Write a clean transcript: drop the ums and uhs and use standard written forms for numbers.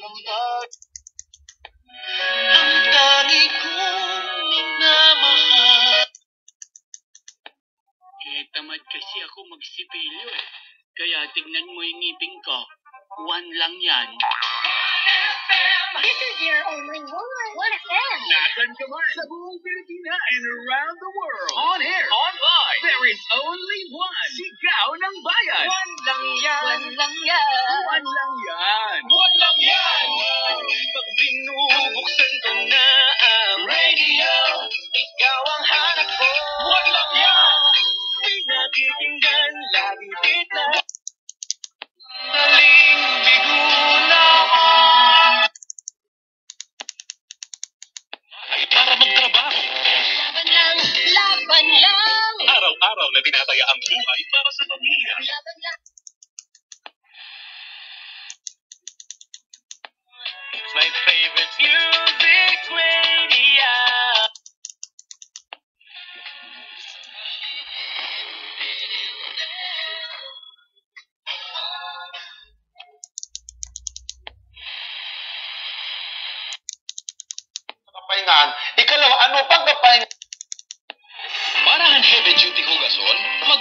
Ang tangi kong minamahal. Tamad kasi ako magsipilyo eh. Kaya tignan mo yung ngipin ko. 1 lang yan. This is your only one. What a fan. Nasan ka man sa buong Pilipina and around the world. On air, online, there is only one. Sigaw ng Bayan. 1 lang yan. 1 lang yan. 1 lang yan. 1 lang yan. Pag binubuksan ko na ang radio, ikaw ang hanap ko. 1 lang yan. Pinakikinggan lagi kita. Daling biguna mo. Para magtrabaho. Laban lang. Araw-araw na tinataya ang buhay para sa pamilya. Laban lang. My favorite music radio. Kapahingan. Ikalawa, ano pang kapahingan? Para ang heavy duty hugason, mag